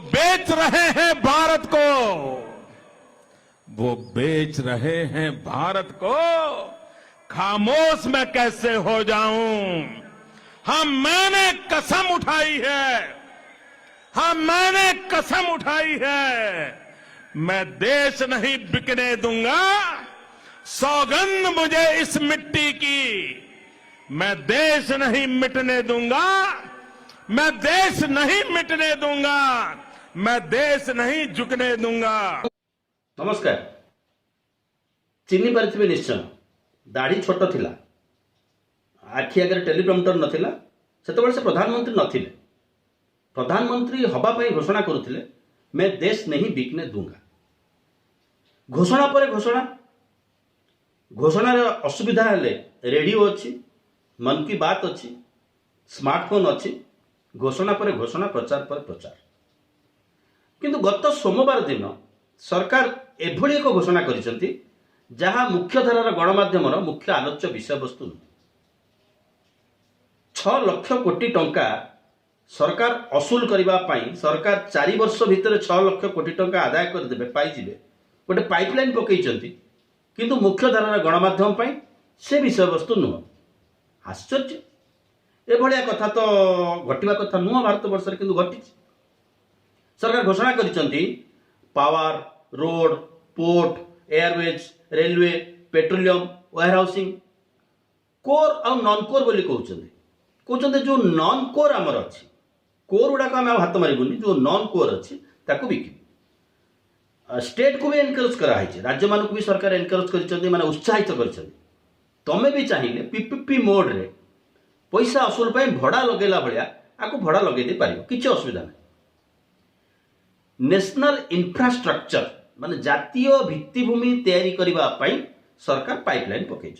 बेच रहे हैं भारत को, वो बेच रहे हैं भारत को। खामोश मैं कैसे हो जाऊं? मैंने कसम उठाई है, मैंने कसम उठाई है, मैं देश नहीं बिकने दूंगा। सौगंध मुझे इस मिट्टी की, मैं देश नहीं मिटने दूंगा, मैं देश नहीं मिटने दूंगा, मैं देश नहीं झुकने दूंगा। नमस्कार। चिन्ही पारिथिबे निश्चय दाढ़ी छोट थिला, आखि आगे टेलीप्रॉम्प्टर नथिला, सेतबेले से प्रधानमंत्री नथिले। प्रधानमंत्री हवा ପାଇଁ घोषणा करुथिले, मैं देश नहीं बिकने दूंगा। घोषणा पर घोषणा, घोषणार असुविधा हेले रेडियो अच्छी, मन की बात अच्छी, स्मार्टफोन अच्छी, घोषणा पर घोषणा, प्रचार पर प्रचार। किंतु गत सोमवार दिन सरकार एभली एक घोषणा करिसेंती जहाँ मुख्यधारार गणमाध्यम मुख्य आलोच्य विषय वस्तु नुहे। 6 लाख कोटी टंका सरकार असूल करने, सरकार 4 वर्ष भितर 6 लाख कोटी टंका आदाय करदे पाइबे, गोटे पाइपलाइन पकईचंती, किंतु मुख्यधारार गणमाध्यम से विषय वस्तु नुह। आश्चर्य, एभलिया कथा तो घटवा कथा नुह भारत वर्ष, किंतु घटी। सरकार घोषणा करिसेंती power, road, port, airways, railway, petroleum, warehousing, core और नॉन कोर बोली कहते। जो नॉन कोर आमर अच्छी, कोर गुड़ाक आम हाथ मारूनी, जो नॉन कोर अच्छी ताकू बिक। स्टेट को भी एनकरेज कराई, राज्य मानक भी सरकार एनकरेज कर माने उत्साहित कर। तमें भी चाहिए पीपीपी मोड रे पैसा असूल भड़ा लगेला भाया आपको भड़ा लगे दे पार, किसी असुविधा नहीं। नेशनल इंफ्रास्ट्रक्चर माने जातीय भित्तिभूमि तैयारी करने सरकार पाइपलाइन पकई।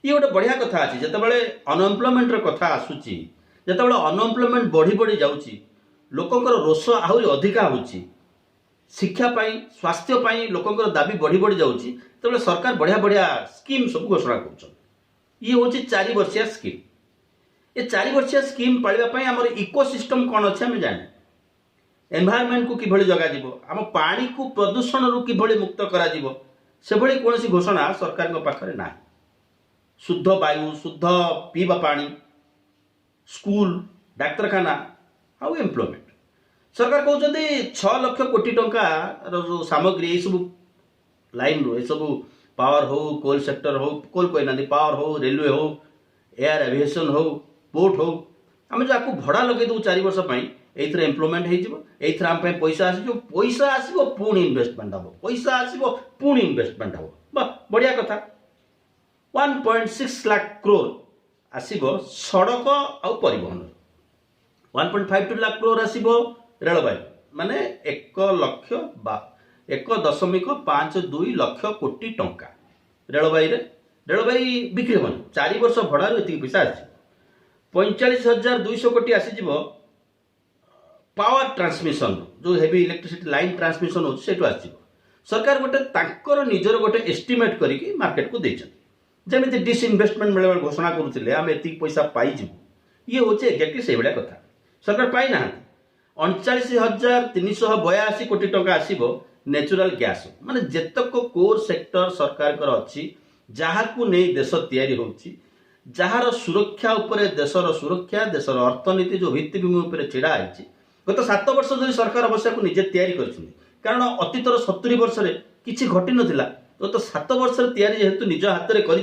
ये गोटे बढ़िया कथा अच्छी, जितेबाला अनएम्प्लॉयमेंट कथा आसूची, जितेबाला अनएम्प्लॉयमेंट बढ़ी बढ़ी जाऊँगी, लोकंकर रोष आहरी अधिका होची, शिक्षा पाई, स्वास्थ्य पाई लोकंकर दाबी बढ़ी बढ़ी जाऊँगी, तबले सरकार बढ़िया बढ़िया स्कीम सब घोषणा कर। ये हूँ 4 वर्षिया स्कीम। ये 4 वर्षिया स्कीम पालिबा आमर इकोसिस्टम कौन अच्छे आम जाने। एनवायरमेंट को किभली जगा जीवो, आम पानी को प्रदूषण रु किभली मुक्त करा जीवो, से भली कोनोसी घोषणा सरकार को पाखरे नाही। शुद्ध वायु, शुद्ध पीवा पानी, स्कूल, डाक्तरखाना आउ एम्प्लॉयमेंट, सरकार कहते 6 लाख कोटी टंका जो सामग्री ये सब लाइन रो, ये सब पावर हो, कोल सेक्टर हो, कोल कहना पावर हो, रेलवे हो, एयर एविएशन हो, पोर्ट हो, आम जो आपको भड़ा लगे दो 4 वर्ष एथर एम्प्लॉयमेंट हो, आम पैसा आस, पैसा आसो पुणी इन्वेस्टमेंट हम, पैसा आसो पुणी इन्वेस्टमेंट हम। बढ़िया कथा। 1.6 लाख करोड़ आसो सड़क आउ परिवहन, 1.52 लाख करोड़ आसो रेलवे, माने 1.52 लाख कोटी टंका रेलवे रेलवे बिक्री हम। 4 वर्ष भड़ार ये पैसा आस 45,200 कोटी आसीज पावर ट्रांसमिशन, जो हेवी इलेक्ट्रिसिटी लाइन ट्रांसमिशन हो सरकार गोटे तांकर निजर गोटे एस्टिमेट करके मार्केट को देते। जमी डिसइनभेस्टमेंट बेले बेले घोषणा करुले आम एति पैसा पाइबू, ये हूँ एक्जाक्टली से भाया कथा। सरकार पाई ना 39,382 कोटी टंका आसो नेचुरल गैस, माने जेतक कोर सेक्टर सरकार अच्छी, जहाँ को नहीं देश तैयारी होची, जार सुरक्षा उपरे देशर सुरक्षा, देशर अर्थनीति जो भित्तिभूमि उपर छिड़ा है। गत 7 वर्ष जो सरकार अवश्य को निजे तैयारी कर, कारण अतीतर 70 वर्ष किसी घटी नथिला, गत 7 वर्ष तैयारी जेहेतु निज हाथ में कर,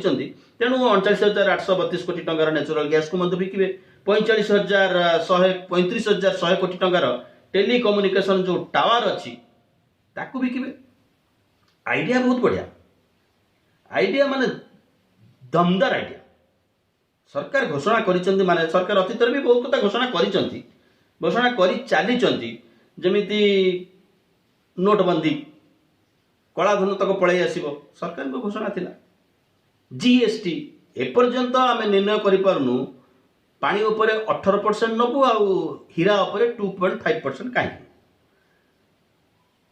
तेणु 39,832 कोटी टंकार नेचुरल गैस को बिकिबे, 35,100 कोटी टंकार टेलीकम्युनिकेशन जो टावर अच्छी ताकू बिकिबे। आइडिया बहुत बढ़िया, आइडिया माने दमदार आइडिया। सरकार घोषणा करिसेंती, माने सरकार अतीतर भी बहुत कथा घोषणा करिसेंती, घोषणा करी चली, जमीती नोटबंदी, कलाधन तक पलि आसो, सरकार घोषणा थिला। जीएसटी एपर्यंत आम निर्णय करूँ पानी उपरे 18% नबू, आउ हीरा उपरे 2.5% कहीं।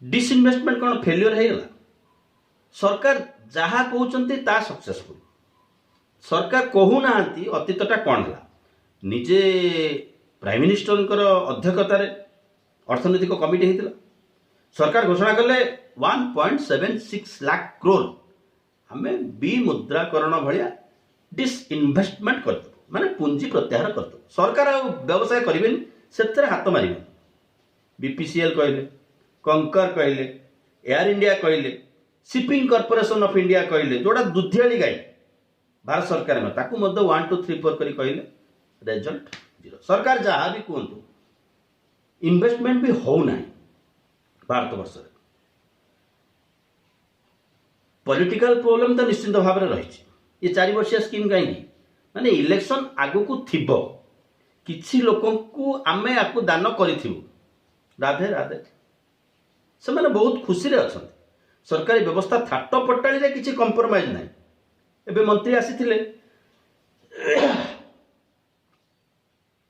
डिसइनभेस्टमेंट कौन फेल्योर हो गला? सरकार जहाँ कहते ता सक्सेसफुल। सरकार कहूना अतीतटा कौन है, निजे प्राइम मिनिस्टर अध्यक्षतार अर्थनैतिक कमिटी होता सरकार घोषणा कले 1.76 लाख करोड़ आम विमुद्राकरण भाया डिसइनभेस्टमेंट कर माने पुंजी प्रत्याहार कर सरकार आ व्यवसाय करें से हाथ मारे बीपीसीएल कहले कंकर कहले एयर इंडिया कहले शिपिंग कॉर्पोरेशन ऑफ इंडिया कहले जोड़ा दुधियाली गाई भारत सरकार में ताकू 1 2 3 4 करी कहले रिजल्ट जीरो सरकार जहाँ भी कहतु इन्वेस्टमेंट भी हो ना भारत वर्ष पॉलिटिकल प्रॉब्लम तो निश्चित भाव में रही ये 4 वर्षिया स्कीम कहीं माने इलेक्शन आगु को थिबो किछि लोकों को आमे आपको दान करिथिबु राधे राधे से माने बहुत खुशी रे अछन सरकारी व्यवस्था थाट पटाली रे किछि कंप्रोमाइज नाही एबे मंत्री आसीथिले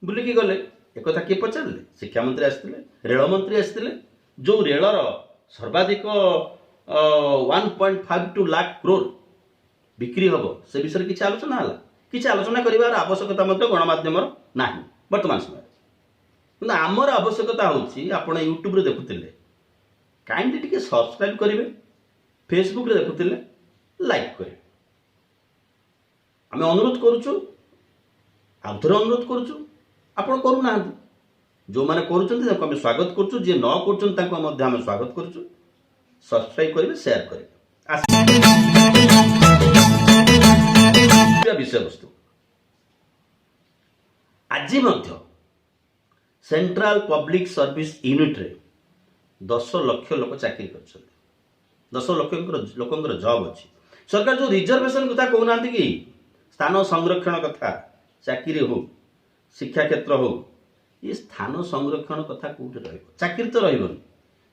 बुलिकी गले एक कथा किए पचारे शिक्षा मंत्री आसते रेल मंत्री आसते जो रेलर सर्वाधिक 1.52 लाख करोड़ बिक्री हम से विषय किसी आलोचना है किसी आलोचना करार आवश्यकता गणमाध्यम ना बर्तमान समय कि आमर आवश्यकता होपण यूट्यूब रे देखुले काइंडली टिके सब्सक्राइब करेंगे फेसबुक रे देखुले लाइक करेंगे आम अनुरोध करुचु आउथरे अनुरोध करुचु आपण करूना जो मैंने करें स्वागत करुचु जी न कर स्वागत करुचु सब्सक्राइब करेंगे शेयर करेंगे विषय वस्तु आज सेंट्रल पब्लिक सर्विस यूनिट रे 10 लाख लोक चाकरी कर 10 लाख लोक जॉब अच्छी सरकार जो रिजर्वेशन कथा कहना कि स्थान संरक्षण कथा चाकरी हो शिक्षा क्षेत्र हो ये स्थान संरक्षण कथा कौटे चाकरी तो रही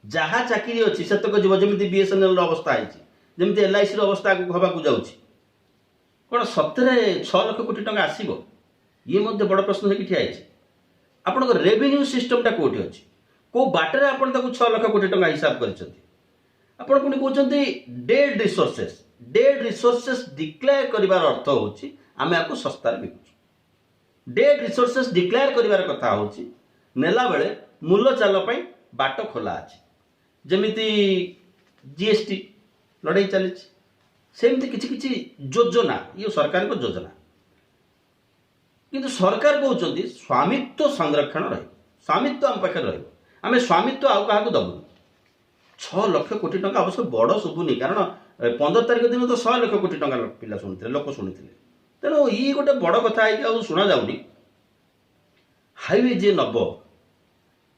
जहाँ चाकरी अच्छी से तक जीव जमी बीएसएनएल अवस्था है एलआईसी अवस्था हवा जाऊँगी कौन सतरे 6 लाख कोटी टंका आसब ये बड़ प्रश्न होगी ठिया आपण रेवेन्यू सिस्टमटा कौटी अच्छी कौ बाटर आप 6 लाख कोटी टंका हिसाब कर कहते डेड रिसोर्सेस डिक्लेयर कर अर्थ हूँ आम आपको सस्तार बिकुचु डेड रिसोर्सेस डिक्लेयर कर कथा हूँ नेला बेले मूल्य चाल बाट खोला अच्छी जमीती जीएसटी लड़ाई चली सेमती किछि किछि योजना ये सरकार को योजना किंतु सरकार कहते स्वामित्व संरक्षण रही स्वामित्व आम पाखे रही स्वामित्व आउ क्या दबुन 6 लाख कोटी टंका अवश्य बड़ शुभुनि कारण 15 तारिख दिन तो 100 लाख कोटी टंका पिला शुणी लोक शुणी तेणु ये गोटे बड़ कथा है शुणा जाऊनी हाईवे जी नब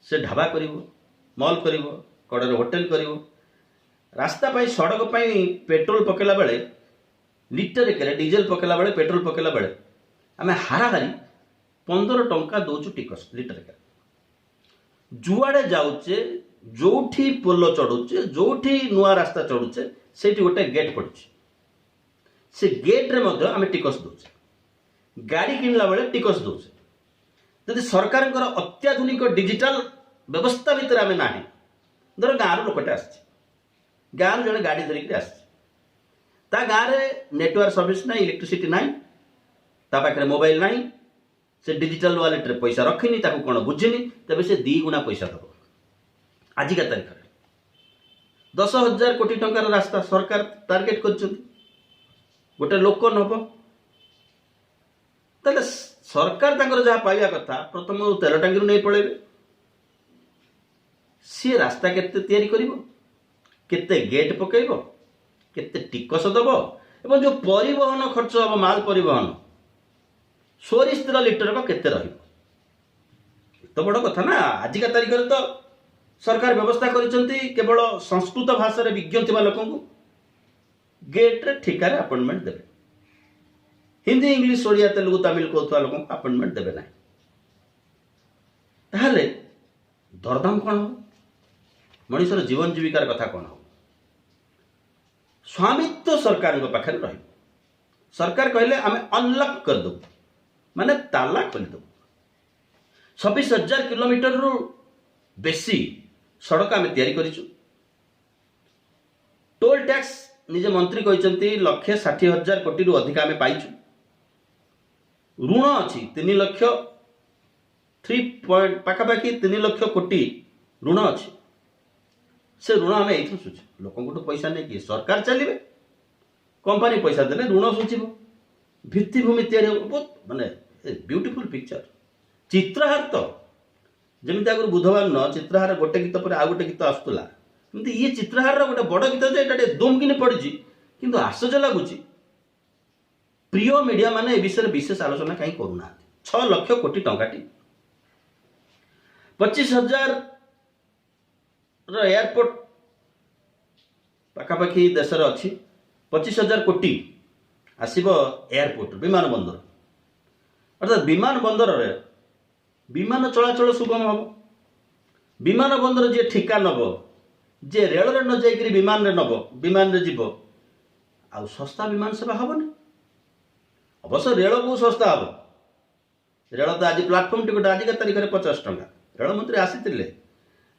से ढाबा कर मल कर कड़े होटेल कर रास्ता पाई सड़क पाई पेट्रोल पकेला बेले लिटर के डीजेल पकेला बेले पेट्रोल पकेला बेले आम हाराहारी 15 टंका दौचु टिकस लिटर के जुआड़े जाऊचे जोठी पोल चढ़ुचे जोठी नुआ रास्ता चढ़ुचे से गोटे गेट पड़ी से गेट रे मध्य आम टिकस दौचे गाड़ी किणला बेले टिकस दौचे यदि सरकार अत्याधुनिक डिजिटल व्यवस्था भितर आम ना धर गाँव लोकटे आस गाँव जड़े गाड़ी धरिक आस गाँव नेटवर्क सर्विस ना इलेक्ट्रिसिटी ना पाखे मोबाइल ना से डिजिटल वालेट रे पैसा रखिनी ताकू कौन बुझिनी तेज से 2 गुणा पैसा दब आजिका तारीख में 10,000 कोटी टंकार रास्ता सरकार टार्गेट कर गोटे लोक नब ताले सरकार जहाँ पाइबा कथा प्रथम तेल टांगी नहीं पड़ेबे सी रास्ता केते तैयारी करिवो केते गेट पकेइबो केते टिकस दबो एवं जो परिवहन खर्च हम माल परिवहन 100 लिटर का केते रहिबो तो बड़ कथा ना आजिका तारीख में तो सरकार व्यवस्था करिसेंती केवल संस्कृत भाषा रे विज्ञ थिबा लोकन को गेट रे ठिकारे अपॉइंटमेंट देबे हिंदी इंग्लिश ओडिया तेलुगु तमिल कहथुआ लोकन को अपॉइंटमेंट देबे नाही ताहले दरदाम कौन हो मनुष्यर जीवन जीविकार कथा कौन हो स्वामित्व सरकार पाखे रही सरकार कहले आम अनलक कर दो माने ताला खोल दो 26,000 किलोमीटर रु बेसी सड़क आम तैयारी करिछु टोल टैक्स निजे मंत्री कहते 1,60,000 कोटी रु अधिक आम पाइछु ऋण अच्छी 3 लाख 3 पॉइंट पाखापाखि 3 लाख कोटी ऋण अच्छी से ऋण आम ये सुझे लोक पैसा नहीं कि सरकार चलिए कंपानी पैसा देने ऋण सुझिब भित्तिभूमि तैयारी बहुत माने ब्यूटीफुल पिक्चर चित्रहार तो जमी आगुरी बुधवार न चित्रहार गोटे गीत पर आ गोटे गीत आसूला एमती ये चित्रहार गोटे बड़ गीत जे दुम कि पड़ी किंतु आश्चर्य लगुच प्रिय मीडिया माने ए विषय विशेष आलोचना कहीं करूना 6 लाख कोटी टंकाटी 25,000 एयरपोर्ट पाखापाखि देश अच्छी 25,000 कोटी आसब एयरपोर्ट विमान बंदर अर्थात विमान बंदर विमान चलाचल सुगम हम विमान बंदर जी ठिका नब जे रेल रे न जाइकरी विमान रे नब विमान रे जीव आ सस्ता विमान सेवा हेनी अवश्य रेल को सस्ता हम रेल तो आज प्लाटफर्म टिकट आज के तारीख में 50 टंका रेल मंत्री आसी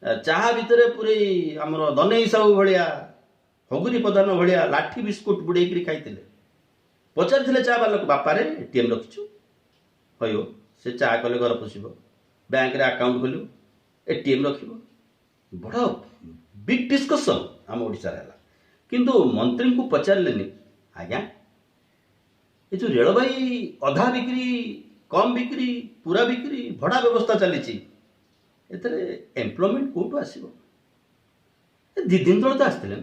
चाहा भितर पूरे आमर दनेई साहू भाया हगुरी प्रधान भाया लाठी बिस्कुट बुड़े खाई पचारि चा बाला बापा रे एटीएम रखिछु हो से चा कले घर पोषिब बैंक रे अकाउंट खोल एटीएम रख बड़ा बिग डिस्कसन आम ओडिशा रे किंतु मंत्री को पचारे आज्ञा ये जो रेलवाई अधा बिक्री कम बिक्री पूरा बिक्री भड़ा व्यवस्था चली एम्प्लॉयमेंट कोटू आसो दी दिन तले तो आसते ना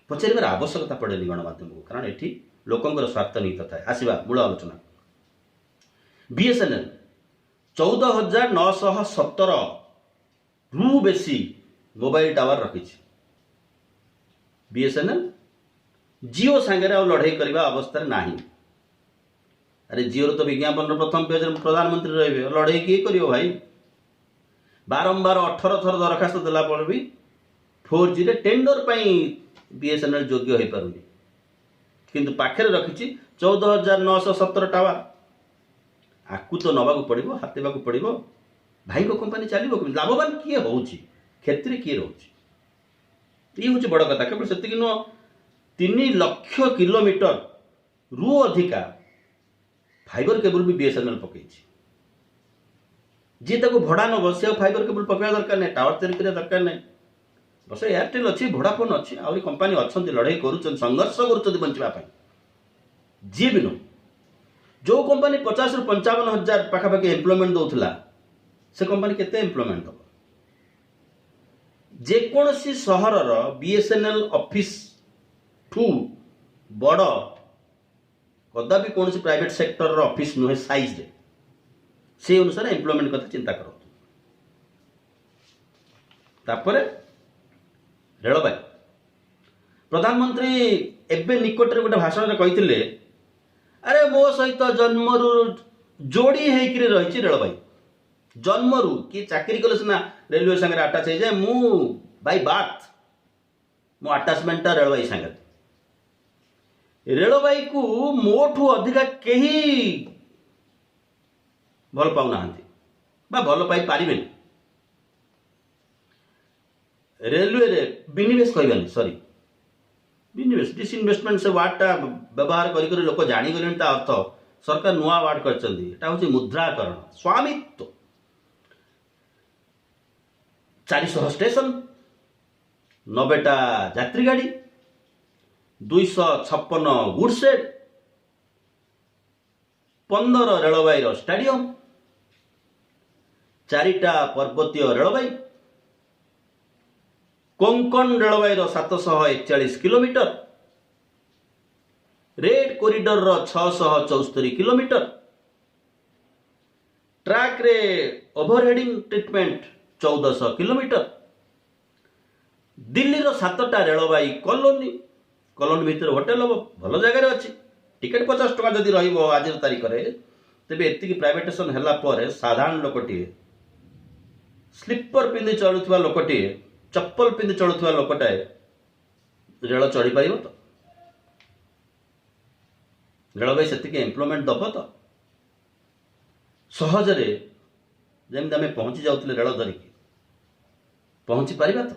पचार आवश्यकता पड़े गणमाध्यम को कारण ये लोकंर स्वार्थ निहित था आसवा मूल आलोचना बीएसएनएल 14,917 रु बेसी मोबाइल टावर रखी बीएसएनएल जियो सांगे लड़ाई करने अवस्था नहीं अरे जियो तो विज्ञापन प्रथम पेज प्रधानमंत्री रहे लड़ाई किए कर भाई बारंबार 18 थर दरखास्त देला भी 4G रे टेंडर बीएसएनएल योग्य हो पारुनी किंतु पाखे रखी 14,917 टावर आकु तो नवा पड़ो हाथेवा पड़ो भाई को कंपानी चलो लाभवान किए हो क्षति किए रोचे ये हूँ बड़ कथा केवल से नुह 3 लाख किलोमीटर रु अधिका फाइबर केबल भी बीएसएनएल पकई जी भड़ा नब से फाइबर केबल पकड़ा दरकार नहीं टावर तैयारी करने दरकार नहीं बस एयरटेल अच्छी वोडाफोन अच्छी आहरी कंपानी अच्छा लड़ाई कर संघर्ष कर बचापी जी भी नुह जो कंपानी 50 ରୁ 55,000 पाखापाखि एम्प्लॉयमेंट दौला से कंपानी केते एम्प्लॉयमेंट दब जेकोसी सहर बीएसएनएल ऑफिस ठू बड़ कदापि कौन प्राइवेट सेक्टर ऑफिस नुहे साइज रे से अनुसार एम्प्लॉयमेंट कथा चिंता कर रेलवे प्रधानमंत्री एवं निकट गोटे भाषण में कही अरे मो सहित जन्मरू जोड़ी होकर रही रेलवे जन्मरू कि चाकरी कले सीना रेलवे संगे आटाच हो जाए मु बाय बार्थ मो आटाचमेंटा रेलवे संगे रेलवे को मोठू अधिका कहीं भल पाऊना भल पाई पारे रेलवे रे विनिवेश कहबानी सॉरी विनिवेश डिसइनवेस्टमेंट से वार्डटा व्यवहार कर लोक जाणीगले अर्थ सरकार नुआ वार्ड कर मुद्राकरण स्वामित्व 400 स्टेशन 90टा यात्री गाड़ी 256 गुडसेड 15 रेलवाईर स्टाडियम 4टा पर्वतीय रेलवाई कोंकण रेलवाईर 741 kilometre red corridor 674 kilometre track रे ओवरहेडिंग ट्रीटमेंट 1400 किलोमीटर दिल्ली 7टा रेलवाई कॉलोनी कॉलोनी भितर होटेल हम भल जगह अच्छी टिकेट 50 टका जदि रहिबो आज तारीख रे तेबे एतिकी प्राइवेटेशन हला पर साधारण लोकटी स्लीपर पिंधि चलुवा लोकटी चप्पल पिंधि चलुवा लोकटाए रेल चढ़ी पार तो रेलवे से एम्प्लॉयमेंट दब तो सहजरे जमी आम पहुंची जाऊे रेल धरिकी पहुंची पार तो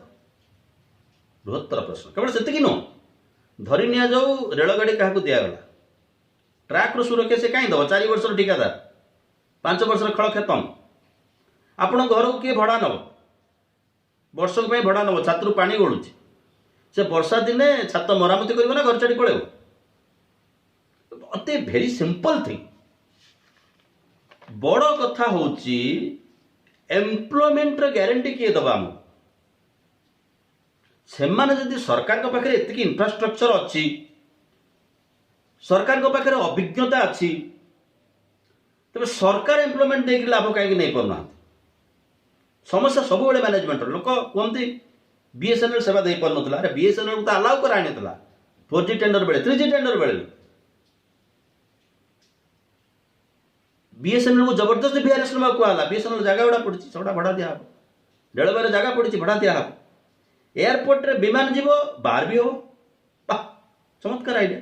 बृहत्तर प्रश्न केवल से नुह धरी नि जाऊ रेलगाड़ी क्या दिगला ट्रैक सुरक्षा से कहीं दब 4 वर्ष ठिकादार 5 वर्ष खल खतम आपण घर को किए भड़ा नब वर्षक भड़ा नब छात्रु पानी गलुची से वर्षा दिने छात मरामती कर ना घर छाड़ी पड़े अति भेरी सिंपल थिंग बड़ कथा होची एम्प्लॉयमेंट ग्यारंटी किए दबा हम से जदि सरकार के पाखे एतिक इंफ्रास्ट्रक्चर अच्छी सरकार के पाखे अभिज्ञता अच्छी तेज सरकार एम्प्लॉयमेंट देख लाभ कहीं नहीं पाना समस्या सब मैनेजमेंट लोक कहते बीएसएनएल सेवा दे पार ना अरे बीएसएनएल को तो अलाउ कर 4G टेंडर बेले 3G टेंडर बेले बीएसएनएल को जबरदस्त बीआरएस कहला बीएसएनएल जगह गुड़ा पड़ी से भड़ा दिया रेलवे जगह पड़ी भड़ा दिया एयरपोर्ट रे विमान जीव बाहर भी हो चमत्कार आइडिया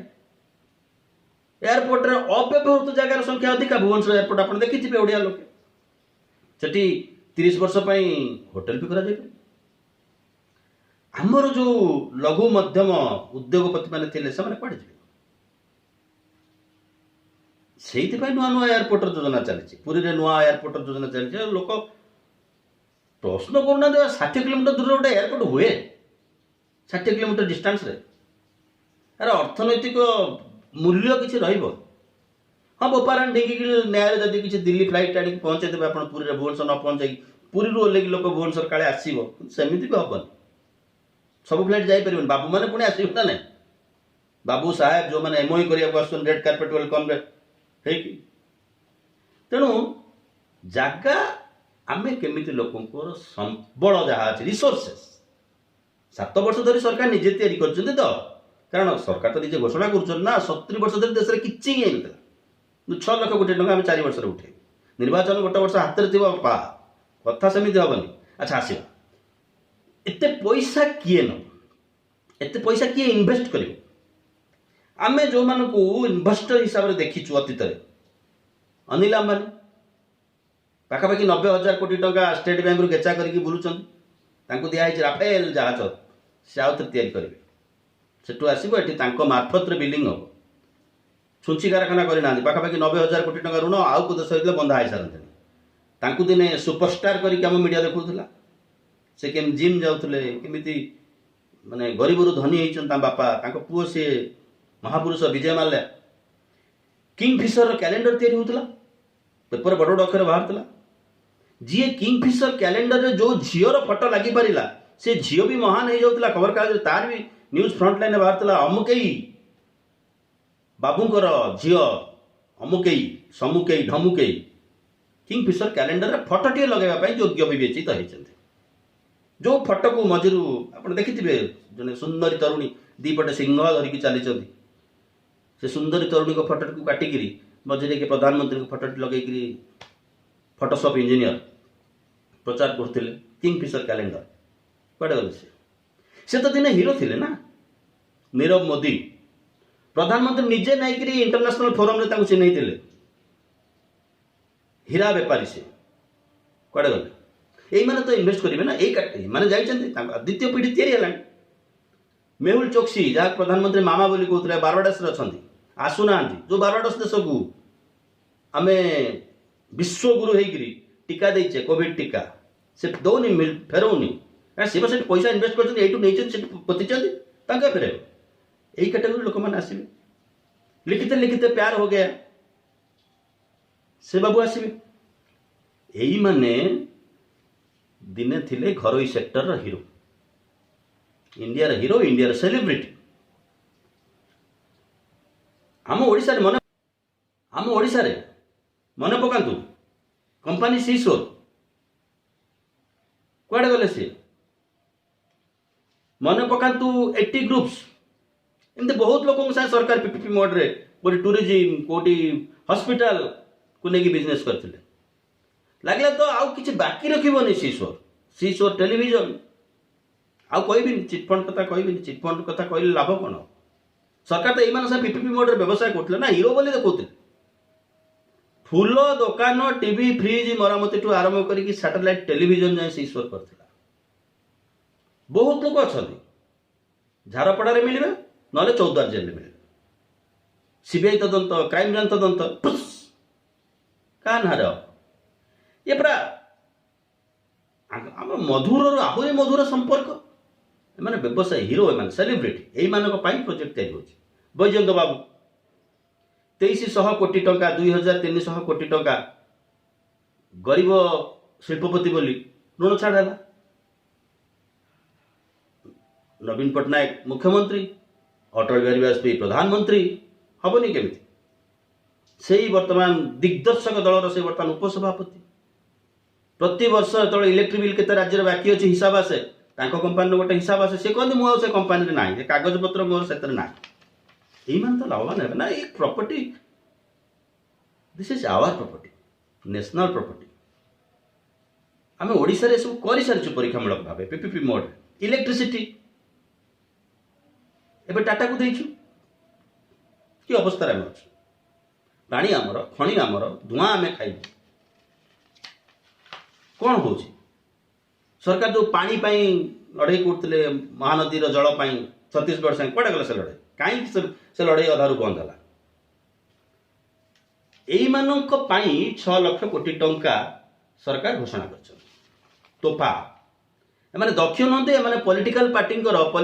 एयरपोर्ट रे अव्यवहृत जगार संख्या अधिका भुवनेश्वर एयरपोर्ट आप देखिए ओडिया लोक से 30 वर्ष होटेल भी करा आमर जो लघु मध्यम उद्योगपति मैंने थे कड़े से नुआ नुआ एयरपोर्ट योजना चली पुरी रे नुआ एयरपोर्ट योजना चली लोक प्रश्न करना 60 किलोमीटर दूर गोटे एयरपोर्ट हुए 60 किलोमीटर डिस्टेंस रे यार अर्थनैतिक मूल्य किसी हाँ बोपारान ढिंकी न्याय जब किसी दिल्ली फ्लाइट आड़े पहुंचे देवे आप पुरी भुवनेश्वर न पहुंचे पुरी ओह्लैक लोक भुवनेश्वर काले आसो सेमती भी हेनी सब फ्लाइट जापर बाबू मैंने पुणी आसवे ना ना बाबू साहेब जो मैंने एमओई करने आस रेड कार्पेट वेलकम तेणु जगह आमे केमिति लोकंर संबल जहाँ अच्छे रिसोर्सेस 7 वर्ष धरी सरकार निजे तैयारी कर तो कारण सरकार तो निजे घोषणा कर 70 वर्ष धरी देश में किसी ही नहीं 6 लाख कोटी टका 4 वर्ष उठे निर्वाचन गोटे वर्ष हाथ में थी पा कथा सेमती हेनी अच्छा आस एते पैसा किए न एते पैसा किए इन्वेस्ट कर आमे जो मानक इन्वेस्टर हिसाब से देखीचु अतीत अनिल अंबानी पाखापाखि 90,000 कोटी टका स्टेट बैंक रू गेचा करके बुलूँ दिखाई राफेल जहाज से आउ थे तैयारी करेंगे सेठू आसो ये मार्फत बिलिंग हम छुंची कारखाना करना पाखापाखि 90,000 कोटी टका ऋण आउ को देश होता बंधा हो सारते दिने सुपरस्टार करके आम मीडिया देखा से केम जिम जाऊले केमी माने गरीब धनी होता बापा पुओ सी महापुरुष विजय माल्या किंगफिशर कैलेंडर तैयारी होता पेपर बड़ बड़ अक्षर बाहर जी किंगफिशर कैलेंडर रे जो झीर फटो लगी पारा से झील भी महान हो जाता खबर कागज तार भी न्यूज फ्रंट लाइन बाहर अमुकई बाबूंकर झी अमुकई समुकई ढमुकई किंगफिशर कैलेंडर फटोटे लगेगा योग्य विवेचित होती जो फटो को मझिरू आप देखिथे जन सुंदरी तरुणी दीपटे सिंह धरिकी चली से सुंदरी तरुणी को फटो को काटिकी मझे के प्रधानमंत्री को फटो लगे फोटोशॉप इंजीनियर प्रचार करते किंगफिशर कैलेंडर कड़े गले से तो दिने हीरो थिले ना नीरव मोदी प्रधानमंत्री निजे नहीं इंटरनेशनल फोरम रे चिन्हई हीरा बेपारी से कड़े गले यही तो इन्वेस्ट करेंगे ना यही मैंने जाइए द्वितीय पीढ़ी तैयारी मेहुल चोक्सी जहाँ प्रधानमंत्री मामा बोली कहते बारवाडास अच्छा आसुना जो बारवाडास देश को आम विश्वगुरु होकर टीका देचे कोविड टीका से दौनी फेरौनी क्या सी से पैसा इन्वेस्ट कर पोतीचंदी फेर यही कैटेगोरी लोक मैंने आसवे लिखिते लिखिते प्यार हो गया से बाबू आसवे यही माने दिने थिले घरोई सेक्टर हीरो इंडिया सेलिब्रिटी आम ओडिशा मन पकातु कंपनी सीसोर कड़े गले सी मन पकातु 80 ग्रुप्स एमती बहुत लोगों साथ सरकार पीपीपी मोड रे कोटी टूरिज्म कोटी हॉस्पिटल को लेकिन बिजनेस करते लगे तो आउ किसी बाकी रखी सीसोर टेलीविजन आउ कहबी चिटफंड कथा कहबी चिटफंड कथा कहले लाभ कौन सरकार तो यही पीपीपी मोड रे व्यवसाय करते ना हीरो बोली देखते फूल दुकान टीवी फ्रिज मरामती ठू आरंभ कर सैटेलाइट टेलीविजन जाए सीश्वर करथिला बहुत लोग अच्छा झारपड़ा मिले ना चौद्वार जेल मिले सीबीआई तदंत क्राइम ब्रांच तदंत क्या नार ये पूरा आम मधुर आहुरी मधुर संपर्क एमाने व्यवसायी हिरो एमाने सेलिब्रिटी यही प्रोजेक्ट तैयारी होची बैजयंत बाबू 2300 कोटी टंका 2300 कोटी टंका गरीब शिल्पपति बोली ऋण छाड़ है। नवीन पट्टनायक मुख्यमंत्री अटल बिहारी वाजपेयी प्रधानमंत्री हेनी केमी से वर्तमान दिग्दर्शक दलर से वर्तमान उपसभापति प्रति वर्ष जो इलेक्ट्रिक बिल के राज्य बाकी अच्छे हिसाब आसे कंपानी गोटे हिसाब आसे सी कहते मुझे कंपानी ना कागज पत्र मोर से ना यही तो लाभवान है ना। एक property this is our property national property आम ओडिशा रे सब कर सारी परीक्षामूलक भाव पीपीपी मोड इलेक्ट्रिसिटी एबे टाटा को देइछु कि अवस्था रे अछि पानी आमर खणी आमर धुआं आमे खाइबु कौन हो सरकार जो पानी पाई लड़ाई करते महानदी जल पाई छत्तीसगढ़ संगे कड़े गला से लड़ाई कहीं से लड़ाई अधारू बंद है यही 6 लाख कोटी टंका सरकार घोषणा कर तोफा एमाने दक्ष नंदे एमाने पॉलिटिकल पार्टी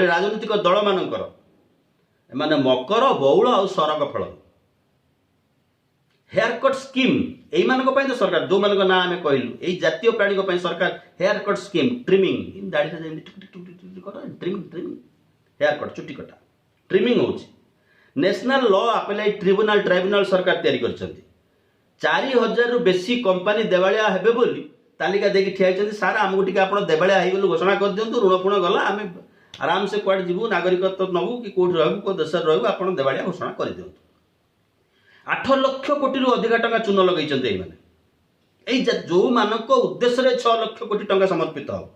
राजनीतिक दल मानकर एमाने मकर बौल और सरग फल हेयर कट स्कीम यही तो सरकार जो मान ना आम कहलु यही जातीय प्राणी सरकार हेयर कट स्कीम ट्रिमिंग दाढ़ी ट्रिमिंग ट्रिमिंग हेयर कट चुटी कटा ट्रिमिंग हो नेशनल लॉ अपेलाइड ट्राइब्यूनल सरकार तैयारी कर 4000 रु बेसी कंपनी देवालिया हेबे बोली तालिका देखी ठिया सार आमको टी आप देवालिया हो घोषणा कर दिंतु ऋण फुण गला आम आराम से कौन जीवु नागरिकत्व नबू कि कौट रहू कौ देश रहू आप देवालिया घोषणा कर दिंतु 8 लाख कोटी रु अधिक टंका चून लगे जो मान उद्देश्य 6 लाख कोटी टंका समर्पित हो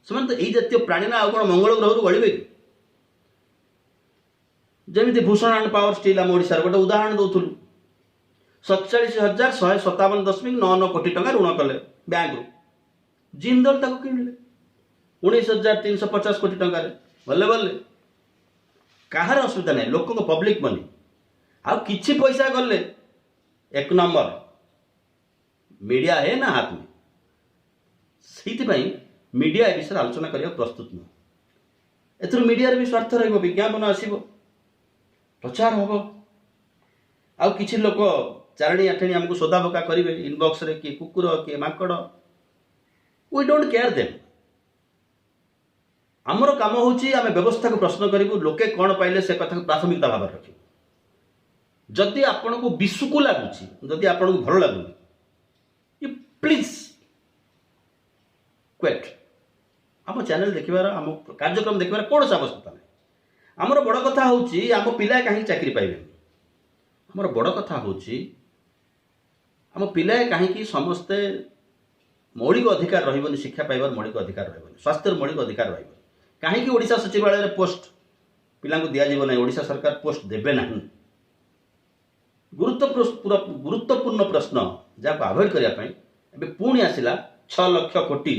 से तो यही जातीय प्राणी ना कौन मंगल ग्रह गढ़े कि जमी भूषण एंड पावर स्टील आम ओडिशार गोटे उदाहरण दौलू 47,157.99 कोटी टंका ऋण कले बैंक जिंदल ताको किणले 19,350 कोटी टंका बल्ले बल्ले कहार असुविधा नहीं लोक पब्लिक मनी आ किछि पैसा गले एक नंबर मीडिया है ना हाथ में से मीडिया ए विषय आलोचना करने प्रस्तुत नुह एथुर मीडिया भी स्वार्थ रहिबो विज्ञापन आसीबो प्रचार हम आउ किछि लोक चारणी आठणी हमको सोदा बोका करेंगे इनबॉक्स रे किए कुकुर किए माकड़ वी डोंट केयर देम आमर काम होची आम व्यवस्था को प्रश्न करूँ लोके कौन पाइले से कथा को प्राथमिकता भाव रखिए जदि आपण को विशुकु लगुच जदि आपण को भल लगुनि यू प्लीज क्वेट आम चैनल देखिबार आम कार्यक्रम देखिबार कौन सा आवश्यकता नहीं आमर बड़ कथा होची आम पिला कहीं चाकरी पाइबे आमर बड़ कथा होची आम पिला कहीं समस्ते मौलिक अधिकार रही शिक्षा पाइबार मौलिक अधिकार रही स्वास्थ्य मौलिक अधिकार रही कहीं ओडिशा सचिवालय पोस्ट पिला दिज्व ना ओडिशा सरकार पोस्ट देवे ना गुरुत्वपूर्ण प्रश्न जहाँ अवॉइड करने पुणी आसला 6 लाख कोटी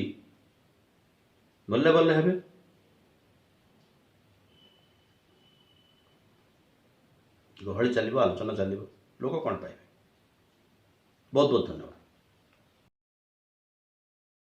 बल्ले बल्ले हेबे गहली चलो आलोचना चलो लोक कौन पाइबे बहुत बहुत धन्यवाद।